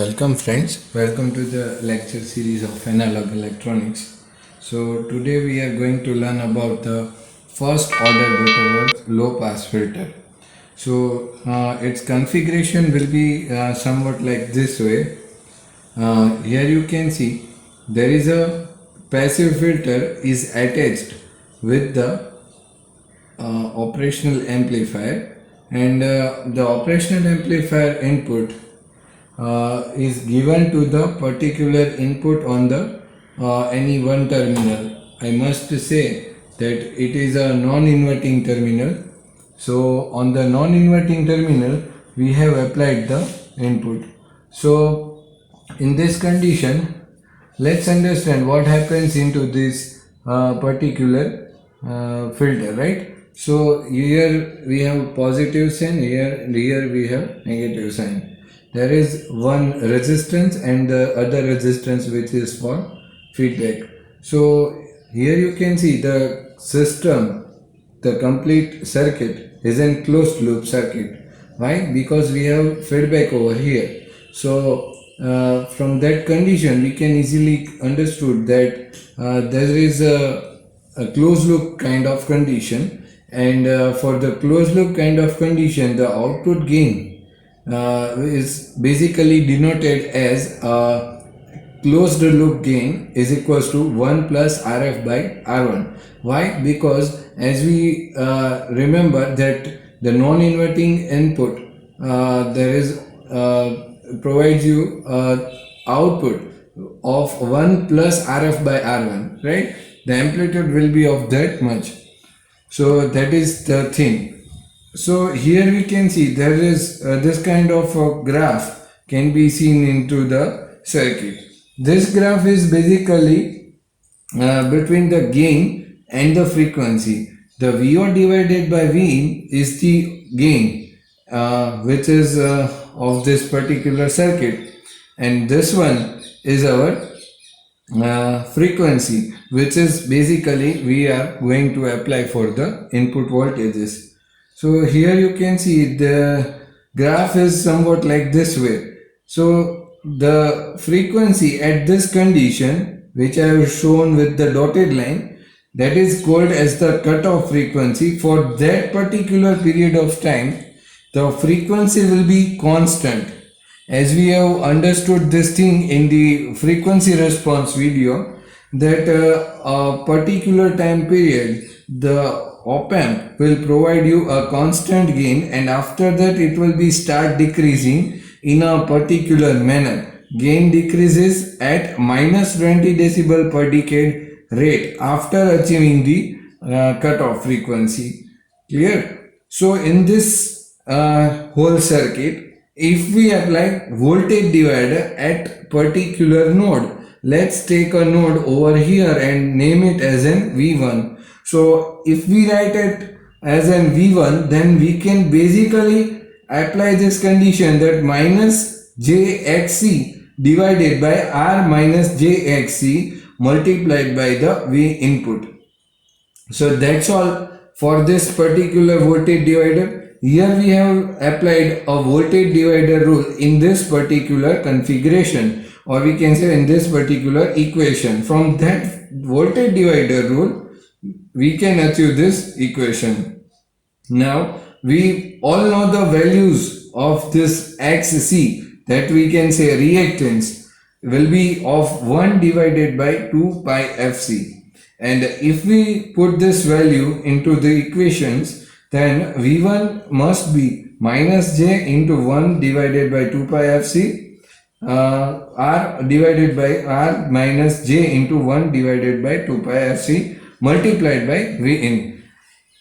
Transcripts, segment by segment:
Welcome friends, welcome to the lecture series of analog electronics. So today we are going to learn about the first order Butterworth low pass filter. So its configuration will be somewhat like this way. Here you can see there is a passive filter is attached with the operational amplifier, and the operational amplifier input is given to the particular input on the any one terminal. I must say that it is a non-inverting terminal. So on the non-inverting terminal we have applied the input. So in this condition, let's understand what happens into this particular filter, right? So here we have positive sign, here we have negative sign. There is one resistance and the other resistance which is for feedback. So here you can see the system, the complete circuit is in closed loop circuit. Why? Because we have feedback over here. So from that condition we can easily understood that there is a closed loop kind of condition, and for the closed loop kind of condition the output gain is basically denoted as closed loop gain is equals to 1 plus Rf by R1. Why? Because as we remember that the non-inverting input there is provides you output of 1 plus Rf by R1, right? The amplitude will be of that much. So that is the thing. So here we can see there is this kind of graph can be seen into the circuit. This graph is basically between the gain and the frequency. The VO divided by Vin is the gain which is of this particular circuit, and this one is our frequency, which is basically we are going to apply for the input voltages. So here you can see the graph is somewhat like this way. So the frequency at this condition, which I have shown with the dotted line, that is called as the cutoff frequency. For that particular period of time, the frequency will be constant. As we have understood this thing in the frequency response video, that a particular time period, the op-amp will provide you a constant gain, and after that it will be start decreasing in a particular manner. Gain decreases at minus 20 decibel per decade rate after achieving the cutoff frequency. Clear? So in this whole circuit, if we apply voltage divider at particular node, let's take a node over here and name it as an V1. So if we write it as an V1, then we can basically apply this condition that minus JXC divided by R minus JXC multiplied by the V input. So that's all for this particular voltage divider. Here we have applied a voltage divider rule in this particular configuration, or we can say in this particular equation. From that voltage divider rule we can achieve this equation. Now we all know the values of this XC, that we can say reactance will be of 1 divided by 2 pi Fc, and if we put this value into the equations, then V1 must be minus J into 1 divided by 2 pi Fc, R divided by R minus J into 1 divided by 2 pi Fc multiplied by Vin.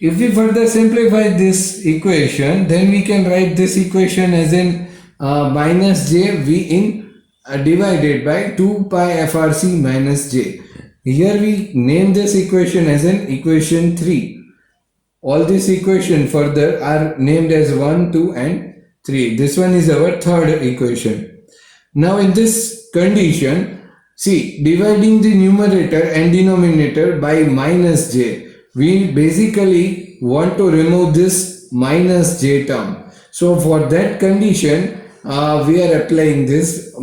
If we further simplify this equation, then we can write this equation as in minus J Vin divided by 2 pi FRC minus J. Here we name this equation as an equation 3. All these equations further are named as 1, 2 and 3. This one is our third equation. Now in this condition, see, dividing the numerator and denominator by minus j, we basically want to remove this minus j term. So for that condition, we are applying this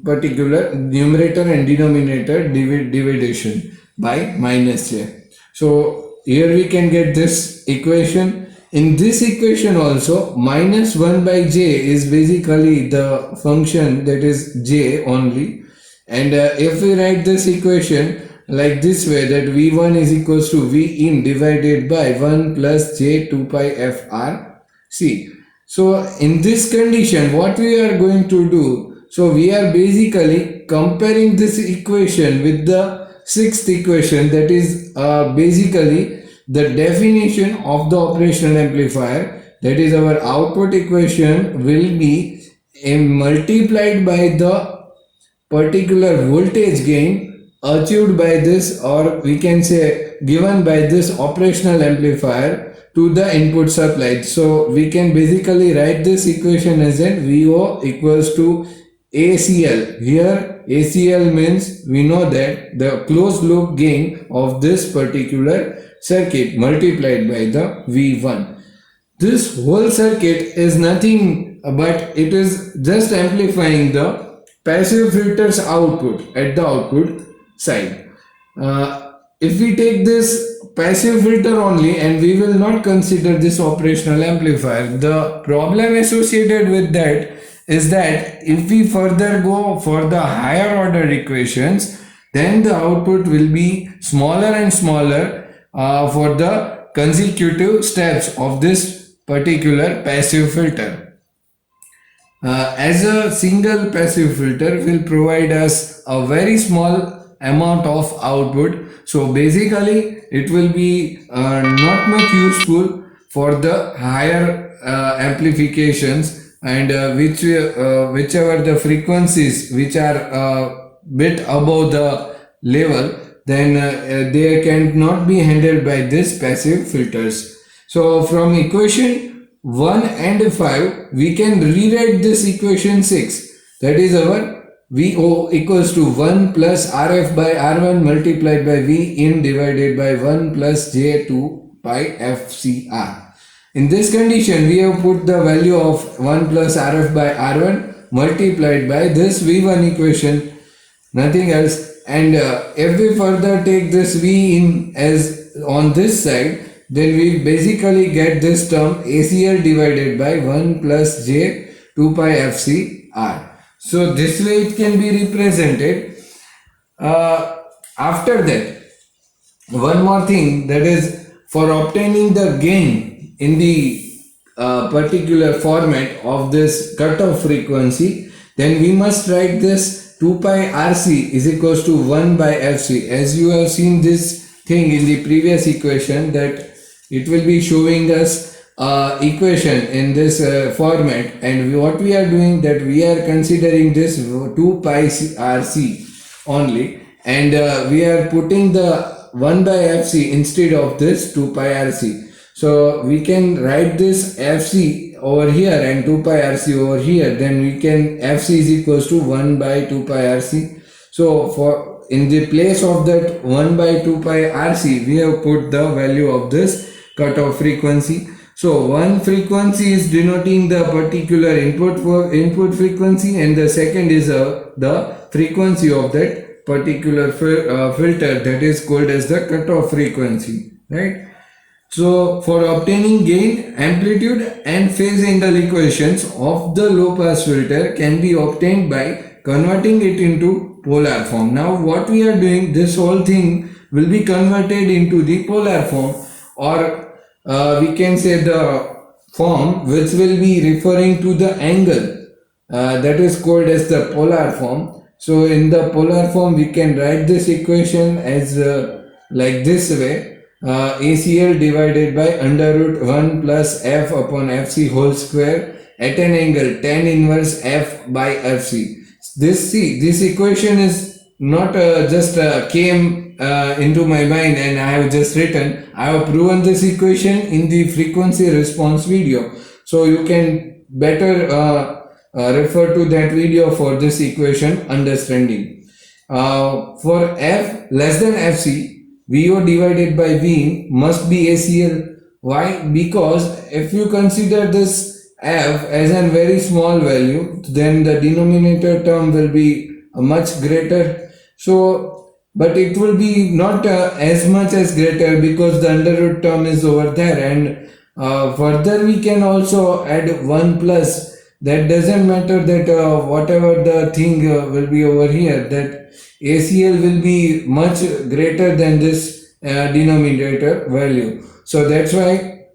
particular numerator and denominator division by minus j. So here we can get this equation. In this equation also, minus 1 by j is basically the function that is j only. And if we write this equation like this way, that v1 is equals to v in divided by 1 plus j 2 pi fr c. So in this condition, what we are going to do, so we are basically comparing this equation with the sixth equation, that is basically the definition of the operational amplifier, that is our output equation will be multiplied by the particular voltage gain achieved by this, or we can say given by this operational amplifier to the input supply. So we can basically write this equation as in VO equals to ACL. Here ACL means we know that the closed loop gain of this particular circuit multiplied by the V1. This whole circuit is nothing but it is just amplifying the passive filter's output at the output side. If we take this passive filter only and we will not consider this operational amplifier, the problem associated with that is that if we further go for the higher order equations, then the output will be smaller and smaller for the consecutive steps of this particular passive filter. As a single passive filter will provide us a very small amount of output, so basically it will be not much useful for the higher amplifications, and whichever the frequencies which are bit above the level, then they cannot be handled by this passive filters. So from equation 1 and 5 we can rewrite this equation 6, that is our VO equals to 1 plus RF by R1 multiplied by V in divided by 1 plus J2 pi FCR. In this condition we have put the value of 1 plus RF by R1 multiplied by this V1 equation, nothing else. And if we further take this V in as on this side, then we basically get this term ACL divided by 1 plus J 2 pi FCR. So this way it can be represented. After that, one more thing, that is for obtaining the gain in the particular format of this cutoff frequency, then we must write this 2 pi RC is equals to 1 by FC. As you have seen this thing in the previous equation, that it will be showing us equation in this format, and what we are doing, that we are considering this 2 pi RC only, and we are putting the 1 by FC instead of this 2 pi RC. So we can write this FC over here and 2 pi RC over here, then we can FC is equals to 1 by 2 pi RC. So for in the place of that 1 by 2 pi RC, we have put the value of this cutoff frequency. So one frequency is denoting the particular input frequency, and the second is the frequency of that particular filter, that is called as the cutoff frequency, right? So for obtaining gain, amplitude and phase angle equations of the low pass filter can be obtained by converting it into polar form. Now what we are doing, this whole thing will be converted into the polar form, or we can say the form which will be referring to the angle, that is called as the polar form. So in the polar form we can write this equation as like this way, ACL divided by under root 1 plus F upon FC whole square at an angle tan inverse F by FC. This equation is not just came into my mind and I have just written. I have proven this equation in the frequency response video, so you can better refer to that video for this equation understanding. For F less than FC, VO divided by V must be ACL. Why? Because if you consider this f as a very small value, then the denominator term will be much greater. So, but it will be not as much as greater because the under root term is over there, and further we can also add 1 plus. That doesn't matter that whatever the thing will be over here, that ACL will be much greater than this denominator value. So that's why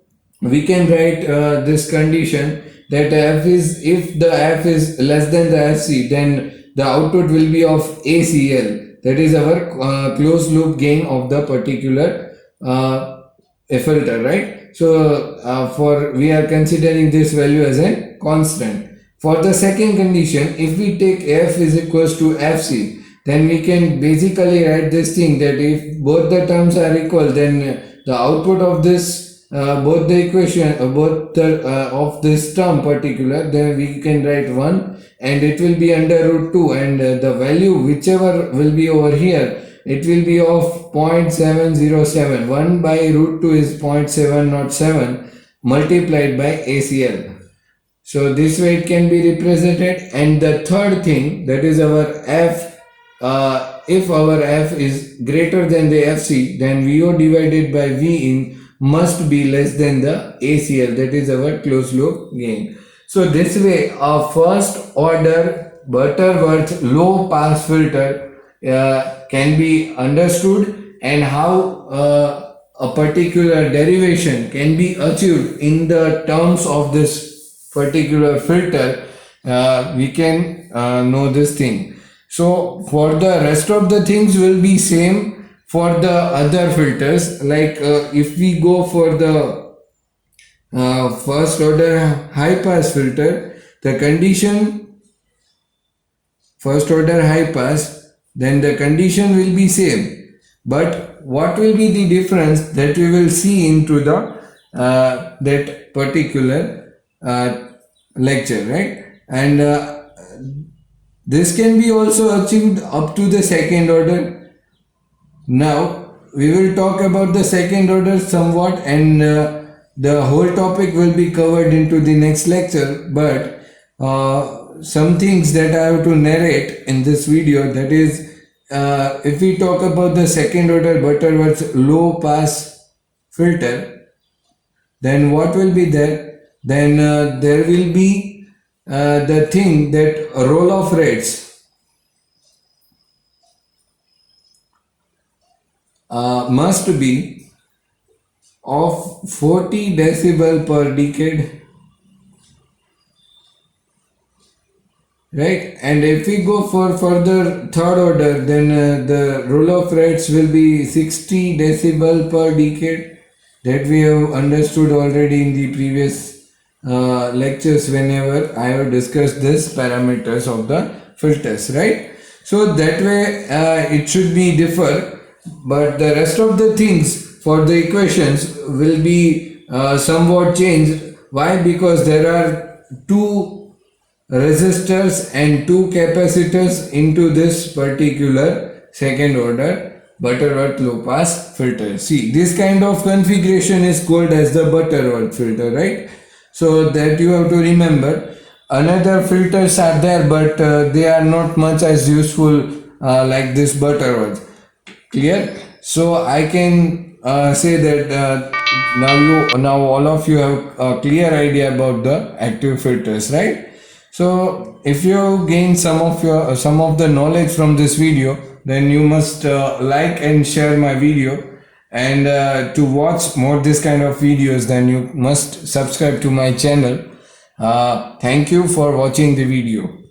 we can write this condition that f is, if the f is less than the fc, then the output will be of ACL, that is our closed loop gain of the particular a filter, right? So for we are considering this value as a constant. For the second condition, if we take f is equals to fc, then we can basically write this thing that if both the terms are equal, then the output of this both the equation both the of this term particular, then we can write 1 and it will be under root 2, and the value whichever will be over here, it will be of 0.707. 1 by root 2 is 0.707 multiplied by ACL. So this way it can be represented. And the third thing, that is our f, if our f is greater than the fc, then VO divided by V in must be less than the ACL, that is our closed loop gain. So this way a first order Butterworth low pass filter can be understood, and how a particular derivation can be achieved in the terms of this particular filter, we can know this thing. So for the rest of the things will be same for the other filters, like if we go for the first order high pass filter, the condition first order high pass, then the condition will be same, but what will be the difference, that we will see into the that particular lecture, right? And this can be also achieved up to the second order. Now we will talk about the second order somewhat, and the whole topic will be covered into the next lecture, but some things that I have to narrate in this video, that is if we talk about the second order Butterworth low pass filter, then what will be there? Then there will be the thing that roll off rates must be of 40 decibel per decade, right? And if we go for further third order, then the roll-off rates will be 60 decibel per decade, that we have understood already in the previous lectures whenever I have discussed this parameters of the filters, right? So that way it should be differ, but the rest of the things for the equations will be somewhat changed. Why? Because there are two resistors and two capacitors into this particular second order Butterworth low pass filter. See, this kind of configuration is called as the Butterworth filter, right? So that you have to remember. Another filters are there, but they are not much as useful like this Butterworth. Clear? So I can say that now all of you have a clear idea about the active filters, right? So if you gain some of the knowledge from this video, then you must like and share my video, and to watch more this kind of videos, then you must subscribe to my channel. Thank you for watching the video.